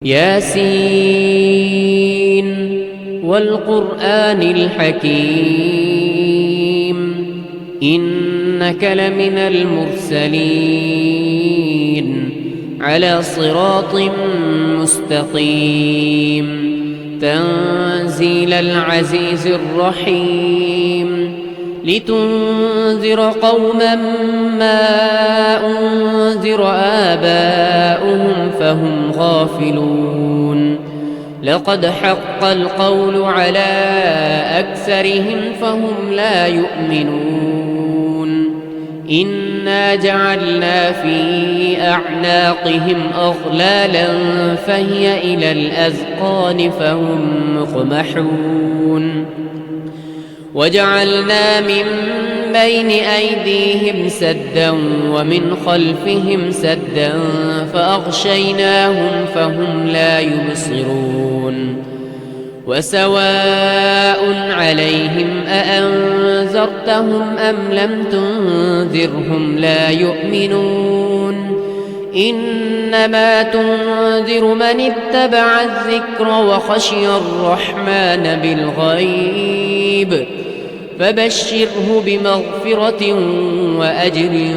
ياسين والقرآن الحكيم إنك لمن المرسلين على صراط مستقيم تنزيل العزيز الرحيم لتنذر قوما ما أنذر آباؤهم فهم غافلون لقد حق القول على أكثرهم فهم لا يؤمنون إنا جعلنا في أعناقهم أغلالا فهي إلى الأذقان فهم مقمحون وجعلنا من بين أيديهم سدا ومن خلفهم سدا فأغشيناهم فهم لا يبصرون وسواء عليهم أأنذرتهم أم لم تنذرهم لا يؤمنون إنما تنذر من اتبع الذكر وخشي الرحمن بالغيب فبشره بمغفرة وأجر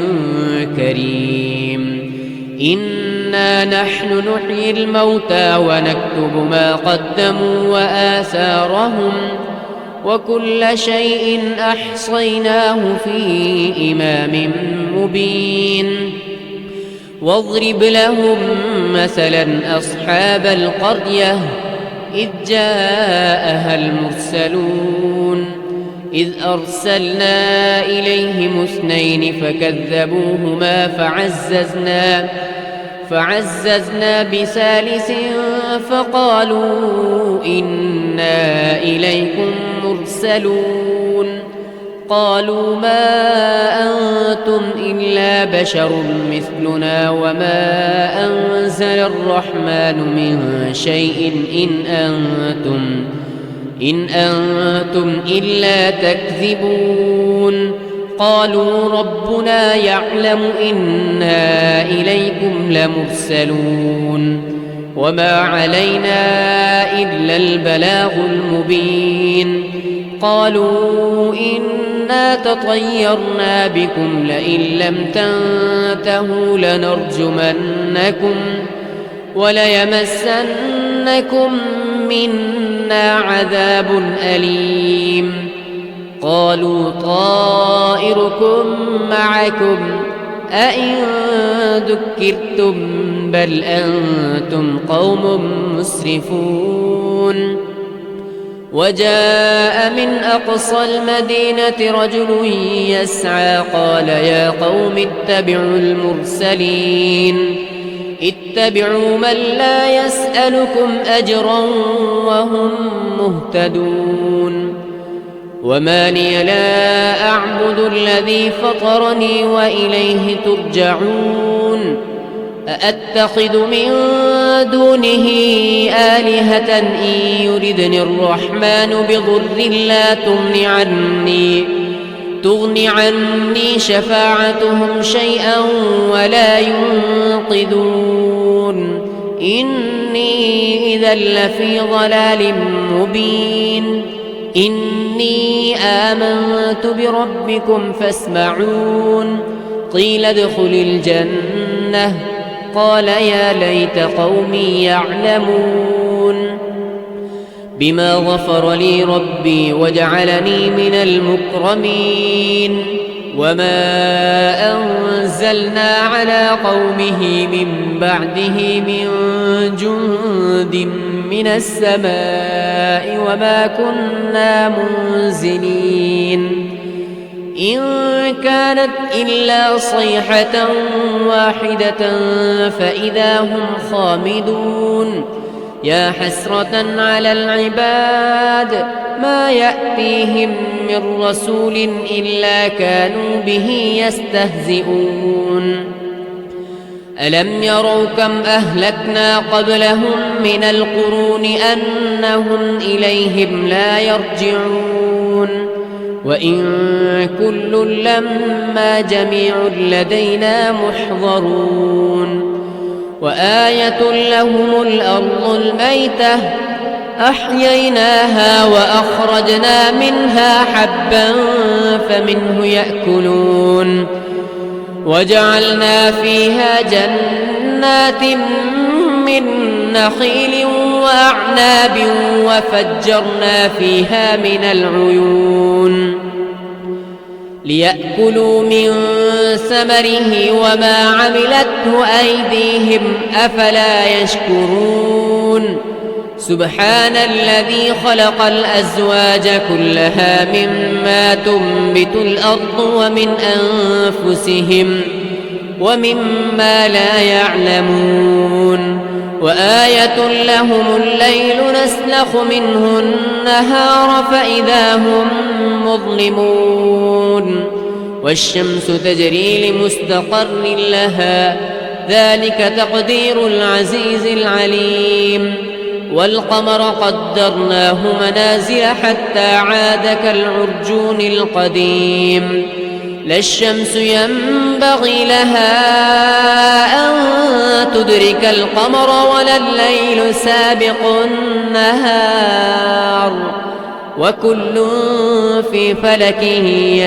كريم إنا نحن نحيي الموتى ونكتب ما قدموا وآثارهم وكل شيء أحصيناه في إمام مبين واضرب لهم مثلا أصحاب القرية إذ جاءها المرسلون إذ أرسلنا إليهم اثنين فكذبوهما فعززنا بثالث فقالوا إنا إليكم مرسلون قالوا ما أنتم إلا بشر مثلنا وما أنزل الرحمن من شيء إن أنتم إلا تكذبون قالوا ربنا يعلم إنا إليكم لمرسلون وما علينا إلا البلاغ المبين قالوا إنا تطيرنا بكم لئن لم تنتهوا لنرجمنكم وليمسنكم منا عذاب أليم قالوا طائركم معكم أئن ذكرتم بل أنتم قوم مسرفون وجاء من أقصى المدينة رجل يسعى قال يا قوم اتبعوا المرسلين اتبعوا من لا يسألكم أجرا وهم مهتدون وما لي لا أعبد الذي فطرني وإليه ترجعون أأتخذ من دونه آلهة إن يردني الرحمن بضر لا تغن عني شفاعتهم شيئا ولا ينقذون إني إذا لفي ضلال مبين إني آمنت بربكم فاسمعون قيل ادخل الجنة قال يا ليت قومي يعلمون بما غفر لي ربي وجعلني من المكرمين وما أنزلنا على قومه من بعده من جند من السماء وما كنا منزلين إن كانت إلا صيحة واحدة فإذا هم خامدون يا حسرة على العباد ما يأتيهم من رسول إلا كانوا به يستهزئون ألم يروا كم أهلكنا قبلهم من القرون أنهم إليهم لا يرجعون وإن كل لما جميع لدينا محضرون وآية لهم الأرض الميتة أحييناها وأخرجنا منها حبا فمنه يأكلون وجعلنا فيها جنات من نخيل وأعناب وفجرنا فيها من العيون ليأكلوا من ثمره وما عملته أيديهم أفلا يشكرون سبحان الذي خلق الأزواج كلها مما تنبت الأرض ومن أنفسهم ومما لا يعلمون وآية لهم الليل نسلخ منه النهار فإذا هم مظلمون والشمس تجري لمستقر لها ذلك تقدير العزيز العليم والقمر قدرناه منازل حتى عاد كالعرجون القديم لا الشمس ينبغي لها أن تدرك القمر ولا الليل سابق النهار وكل في فلك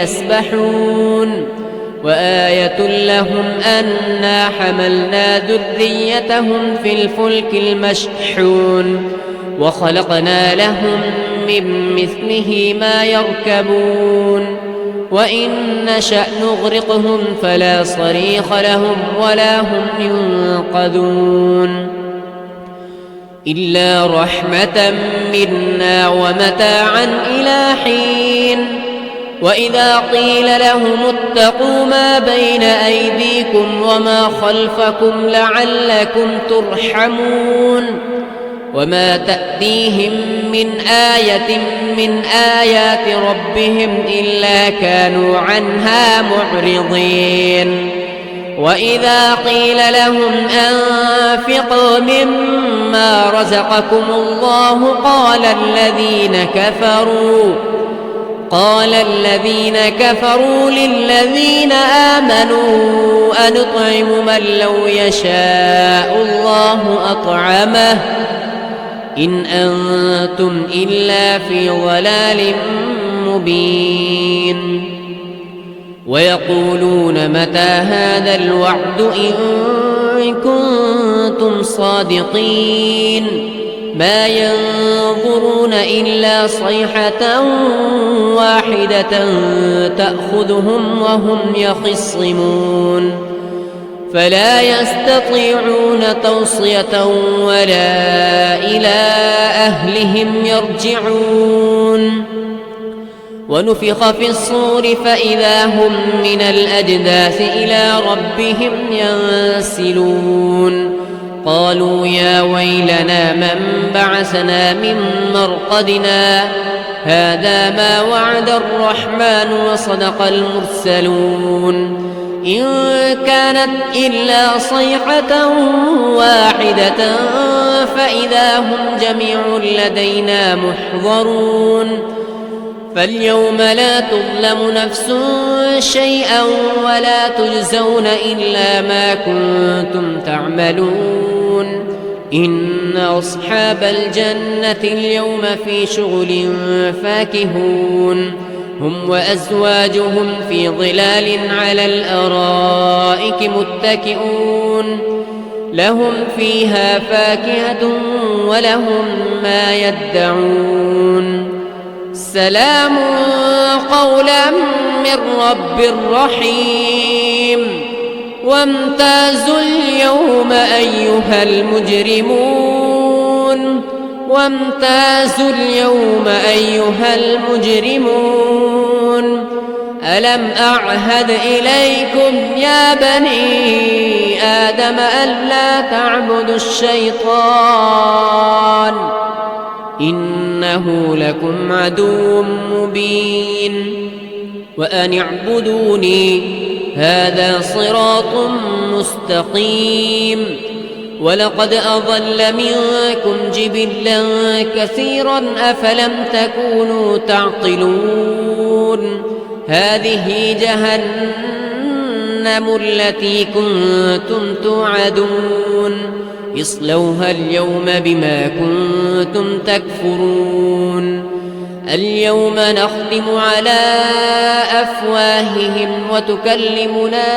يسبحون وآية لهم أنا حملنا ذريتهم في الفلك المشحون وخلقنا لهم من مثله ما يركبون وإن نشأ نغرقهم فلا صريخ لهم ولا هم ينقذون إلا رحمة منا ومتاعا إلى حين وإذا قيل لهم اتقوا ما بين أيديكم وما خلفكم لعلكم ترحمون وما تأتيهم من آية من آيات ربهم إلا كانوا عنها معرضين وإذا قيل لهم أنفقوا مما رزقكم الله قال الذين كفروا للذين آمنوا أنطعم من لو يشاء الله أطعمه إن أنتم إلا في ضلال مبين ويقولون متى هذا الوعد إن كنتم صادقين ما ينظرون إلا صيحة واحدة تأخذهم وهم يخصمون فلا يستطيعون توصية ولا إلى أهلهم يرجعون ونفخ في الصور فإذا هم من الأجداث إلى ربهم ينسلون قالوا يا ويلنا من بعثنا من مرقدنا هذا ما وعد الرحمن وصدق المرسلون إن كانت إلا صيحة واحدة فإذا هم جميع لدينا محضرون فاليوم لا تظلم نفس شيئا ولا تجزون إلا ما كنتم تعملون إن أصحاب الجنة اليوم في شغل فاكهون هم وأزواجهم في ظلال على الأرائك متكئون لهم فيها فاكهة ولهم ما يدعون سلام قولا من رب رحيم وامتازوا اليوم أيها المجرمون ألم أعهد إليكم يا بني آدم ألا تعبدوا الشيطان إنه لكم عدو مبين وأن اعبدوني هذا صراط مستقيم ولقد أضل منكم جبلا كثيرا أفلم تكونوا تعقلون هذه جهنم التي كنتم توعدون اصلوها اليوم بما كنتم تكفرون اليوم نختم على أفواههم وتكلمنا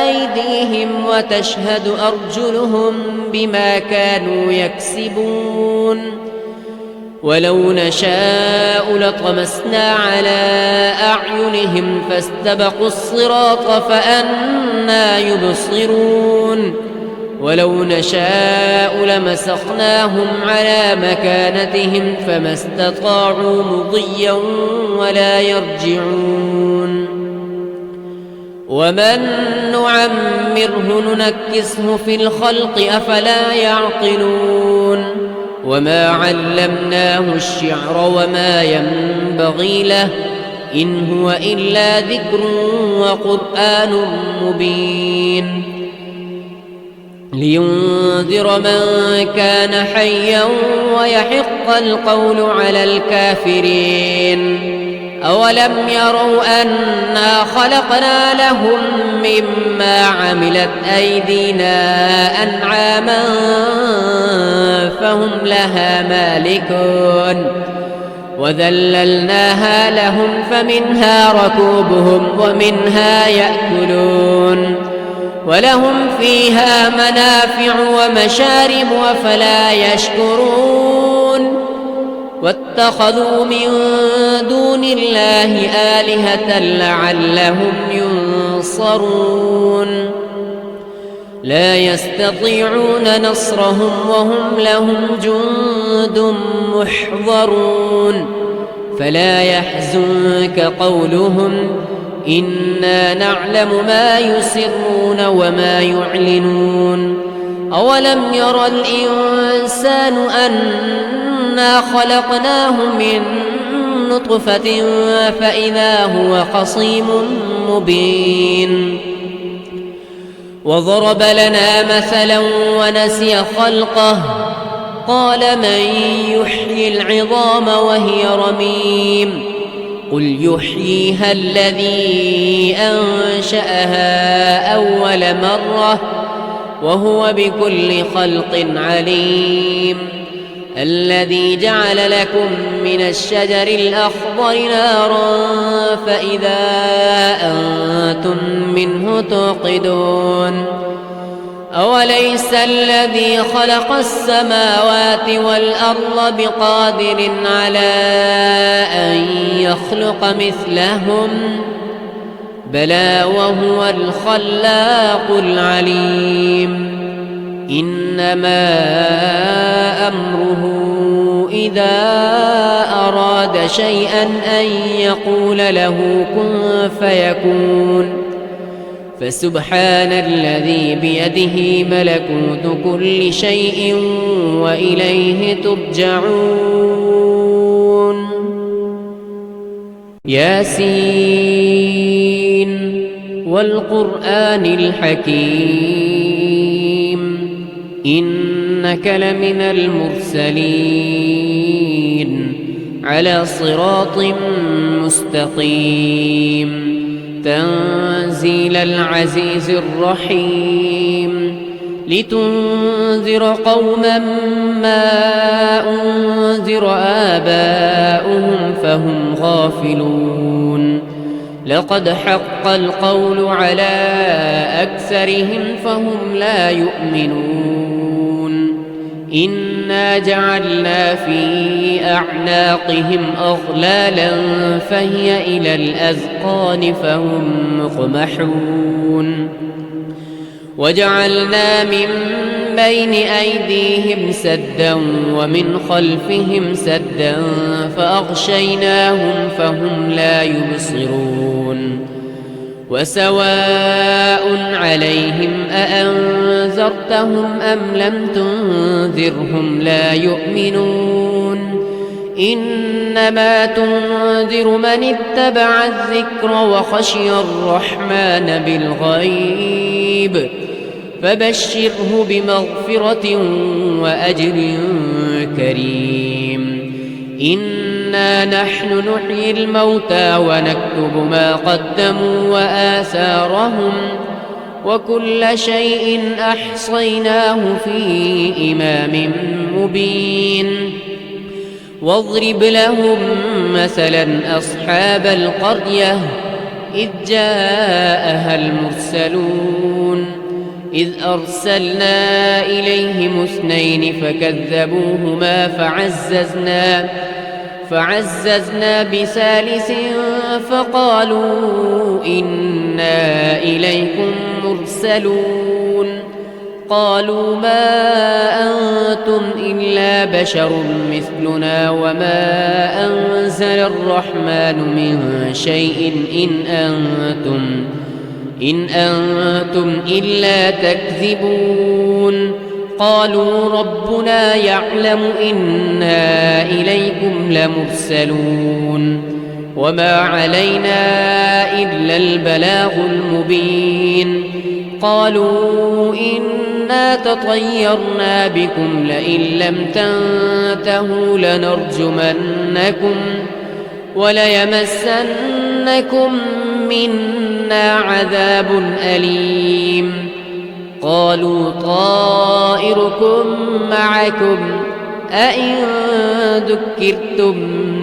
أيديهم وتشهد أرجلهم بما كانوا يكسبون ولو نشاء لطمسنا على أعينهم فاستبقوا الصراط فأنى يبصرون ولو نشاء لمسخناهم على مكانتهم فما استطاعوا مضيا ولا يرجعون ومن نعمره ننكسه في الخلق أفلا يعقلون وما علمناه الشعر وما ينبغي له إن هو إلا ذكر وقرآن مبين لينذر من كان حيا ويحق القول على الكافرين أولم يروا أنا خلقنا لهم مما عملت أيدينا أنعاما فهم لها مالكون وذللناها لهم فمنها ركوبهم ومنها يأكلون ولهم فيها منافع ومشارب أفلا يشكرون واتخذوا من دون الله آلهة لعلهم ينصرون لا يستطيعون نصرهم وهم لهم جند محضرون فلا يحزنك قولهم إنا نعلم ما يسرون وما يعلنون أولم ير الإنسان أنا خلقناه من نطفة فإذا هو خصيم مبين وضرب لنا مثلا ونسي خلقه قال من يحيي العظام وهي رميم قل يحييها الذي أنشأها أول مرة وهو بكل خلق عليم الذي جعل لكم من الشجر الأخضر نارا فإذا أنتم منه توقدون أوليس الذي خلق السماوات والأرض بقادر على أن يخلق مثلهم بلى وهو الخلاق العليم إنما أمره إذا أراد شيئا أن يقول له كن فيكون فسبحان الذي بيده ملكوت كل شيء وإليه ترجعون ياسين والقرآن الحكيم إنك لمن المرسلين على صراط مستقيم تنزيل العزيز الرحيم لتنذر قوما ما أنذر آباؤهم فهم غافلون لقد حق القول على أكثرهم فهم لا يؤمنون إنا جعلنا في أعناقهم أغلالا فهي إلى الأذقان فهم مقمحون وجعلنا من بين أيديهم سدا ومن خلفهم سدا فأغشيناهم فهم لا يبصرون وسواء عليهم أأنذرتهم أم لم تنذرهم لا يؤمنون إنما تنذر من اتبع الذكر وخشي الرحمن بالغيب فبشره بمغفرة وأجر كريم إن إنا نحن نحيي الموتى ونكتب ما قدموا وآثارهم وكل شيء أحصيناه في إمام مبين واضرب لهم مثلا أصحاب القرية إذ جاءها المرسلون إذ أرسلنا إليهم 2 فكذبوهما فعززنا بثالث فقالوا إنا إليكم مرسلون قالوا ما أنتم إلا بشر مثلنا وما أنزل الرحمن من شيء إن أنتم إلا تكذبون قالوا ربنا يعلم إنا إليكم لمرسلون وما علينا إلا البلاغ المبين قالوا إنا تطيرنا بكم لئن لم تنتهوا لنرجمنكم وليمسنكم منا عذاب أليم قالوا طائركم معكم أئن ذكرتم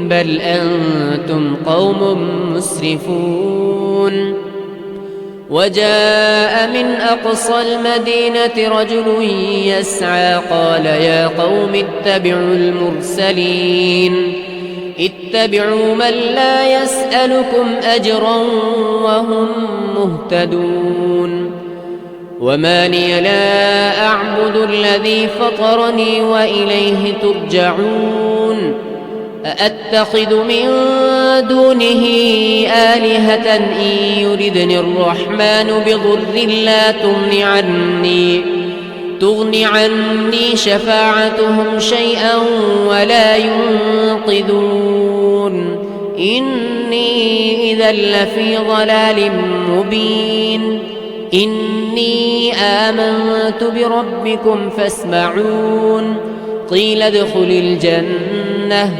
بل أنتم قوم مسرفون وجاء من أقصى المدينة رجل يسعى قال يا قوم اتبعوا المرسلين اتبعوا من لا يسألكم أجرا وهم مهتدون وما لي لا أعبد الذي فطرني وإليه ترجعون أأتخذ من دونه آلهة إن يردني الرحمن بضر لا تغن عني شفاعتهم شيئا ولا ينقذون إني إذا لفي ضلال مبين إني آمنت بربكم فاسمعون قيل ادخل الجنة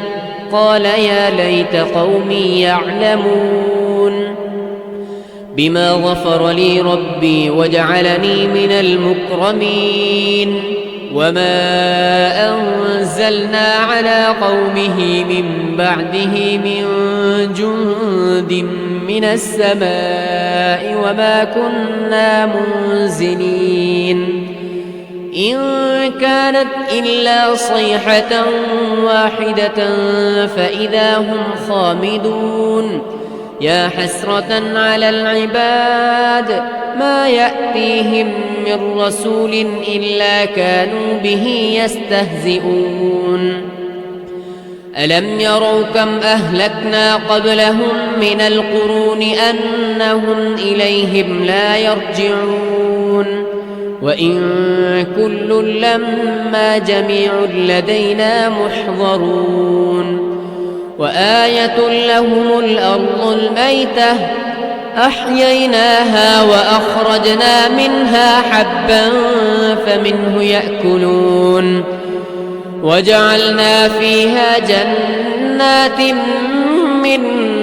قال يا ليت قومي يعلمون بما غفر لي ربي وجعلني من المكرمين وما أنزلنا على قومه من بعده من جند من السماء وما كنا منزلين إن كانت إلا صيحة واحدة فإذا هم خامدون يا حسرة على العباد ما يأتيهم من رسول إلا كانوا به يستهزئون ألم يروا كم أهلكنا قبلهم من القرون أنهم إليهم لا يرجعون وإن كل لما جميع لدينا محضرون وآية لهم الأرض الميتة أحييناها وأخرجنا منها حبا فمنه يأكلون وجعلنا فيها جنات من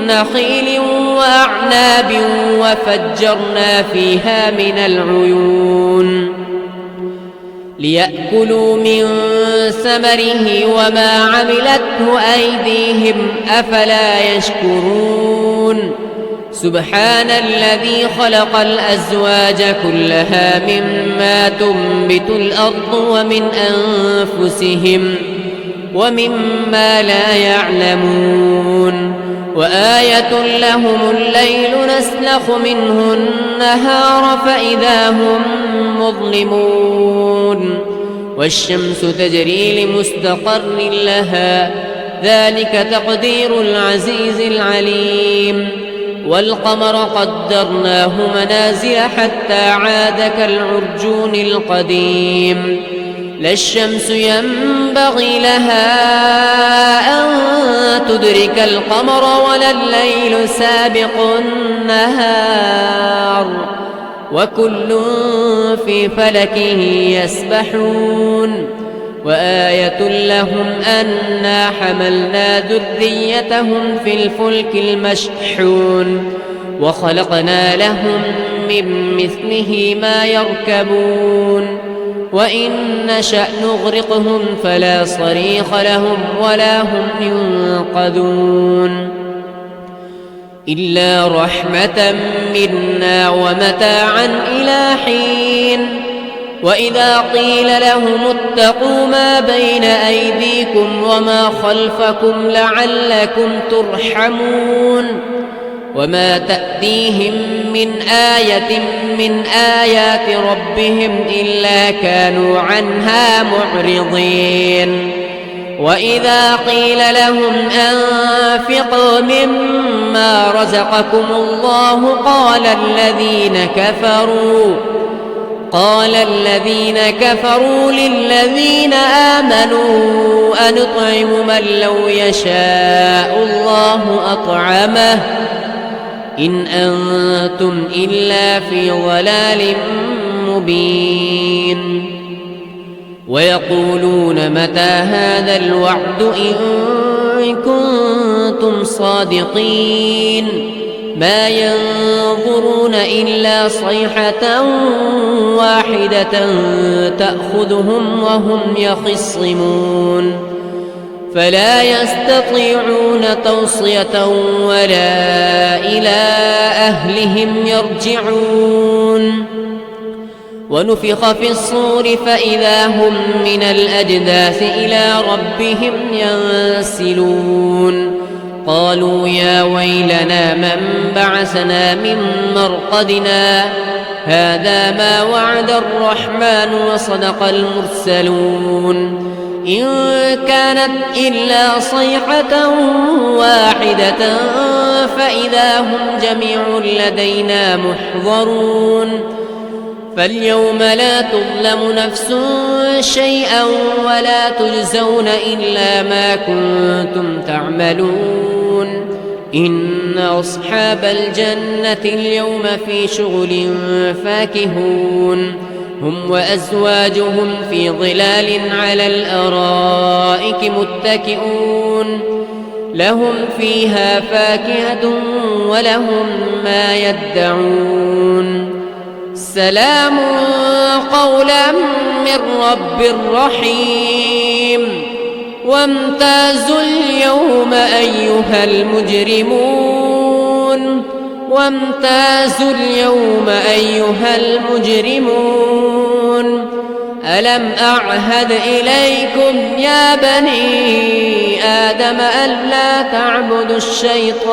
نخيل وأعناب وفجرنا فيها من العيون ليأكلوا من ثمره وما عملته أيديهم أفلا يشكرون سبحان الذي خلق الأزواج كلها مما تنبت الأرض ومن أنفسهم ومما لا يعلمون وآية لهم الليل نسلخ منه النهار فإذا هم مظلمون والشمس تجري لمستقر لها ذلك تقدير العزيز العليم والقمر قدرناه منازل حتى عاد كالعرجون القديم لا الشمس ينبغي لها أن تدرك القمر ولا الليل سابق النهار وكل في فلك يسبحون وآية لهم أنا حملنا ذريتهم في الفلك المشحون وخلقنا لهم من مثله ما يركبون وإن نشأ نغرقهم فلا صريخ لهم ولا هم ينقذون إلا رحمة منا ومتاعا إلى حين وإذا قيل لهم اتقوا ما بين أيديكم وما خلفكم لعلكم ترحمون وما تأتيهم من آية من آيات ربهم إلا كانوا عنها معرضين وإذا قيل لهم أنفقوا مما رزقكم الله قال الذين كفروا للذين آمنوا أنطعم من لو يشاء الله أطعمه إن أنتم إلا في ضلال مبين ويقولون متى هذا الوعد إن كنتم صادقين ما ينظرون إلا صيحة واحدة تأخذهم وهم يخصمون فلا يستطيعون توصية ولا إلى أهلهم يرجعون ونفخ في الصور فإذا هم من الأجداث إلى ربهم ينسلون قالوا يا ويلنا من بعثنا من مرقدنا هذا ما وعد الرحمن وصدق المرسلون إن كانت إلا صيحة واحدة فإذا هم جميع لدينا محضرون فاليوم لا تظلم نفس شيئا ولا تجزون إلا ما كنتم تعملون إن أصحاب الجنة اليوم في شغل فاكهون هم وأزواجهم في ظلال على الأرائك متكئون لهم فيها فاكهة ولهم ما يدعون سلام قولا من رب رحيم وامتازوا اليوم أيها المجرمون ألم أعهد إليكم يا بني آدم ألا تعبدوا الشيطان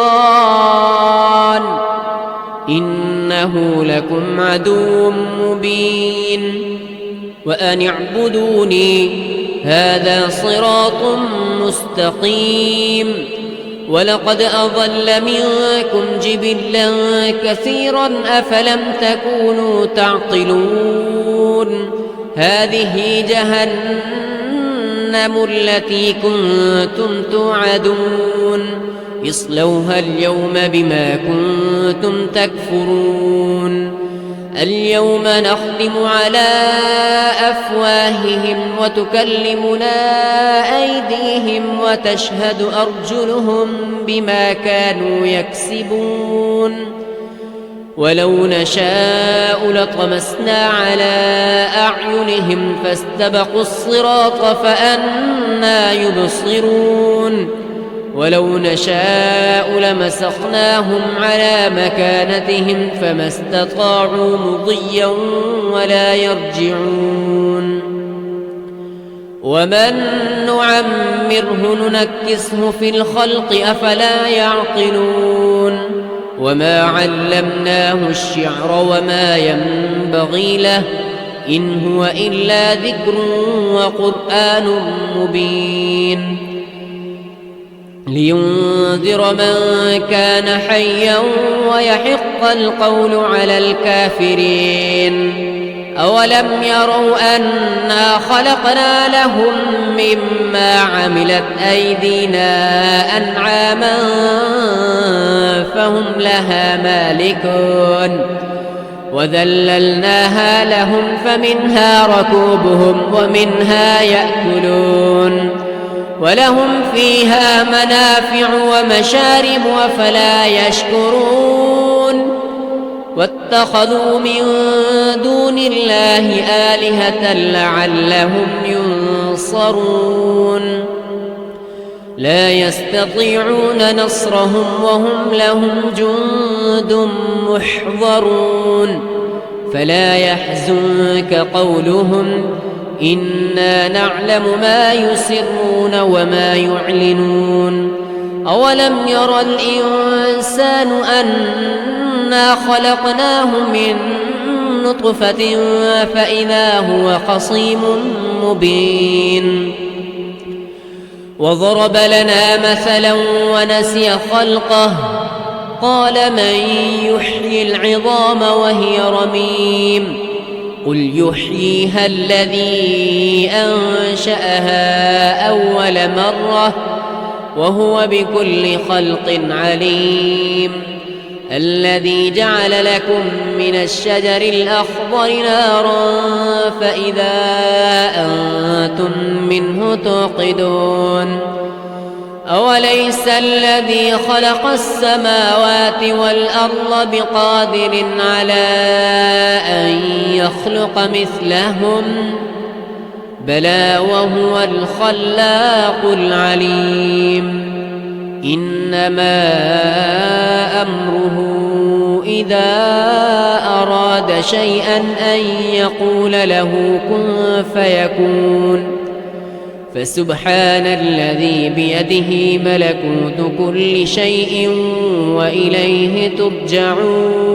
إنه لكم عدو مبين وأن اعبدوني هذا صراط مستقيم ولقد أضل منكم جبلا كثيرا أفلم تكونوا تعقلون هذه جهنم التي كنتم توعدون اصلوها اليوم بما كنتم تكفرون اليوم نختم على أفواههم وتكلمنا أيديهم وتشهد أرجلهم بما كانوا يكسبون ولو نشاء لطمسنا على أعينهم فاستبقوا الصراط فأنى يبصرون ولو نشاء لمسخناهم على مكانتهم فما استطاعوا مضيا ولا يرجعون ومن نعمره ننكسه في الخلق أفلا يعقلون وما علمناه الشعر وما ينبغي له إن هو إلا ذكر وقرآن مبين لينذر من كان حيا ويحق القول على الكافرين أولم يروا أنا خلقنا لهم مما عملت أيدينا أنعاما فهم لها مالكون وذللناها لهم فمنها ركوبهم ومنها يأكلون ولهم فيها منافع ومشارب أفلا يشكرون واتخذوا من دون الله آلهة لعلهم ينصرون لا يستطيعون نصرهم وهم لهم جند محضرون فلا يحزنك قولهم إنا نعلم ما يسرون وما يعلنون أولم ير الإنسان أنا خلقناه من نطفة فإذا هو خصيم مبين وضرب لنا مثلا ونسي خلقه قال من يحيي العظام وهي رميم قل يحييها الذي أنشأها أول مرة وهو بكل خلق عليم الذي جعل لكم من الشجر الأخضر نارا فإذا أنتم منه توقدون أوليس الذي خلق السماوات والأرض بقادر على أن يخلق مثلهم بلى وهو الخلاق العليم إنما أمره إذا أراد شيئا أن يقول له كن فيكون فسبحان الذي بيده ملكوت كل شيء وإليه ترجعون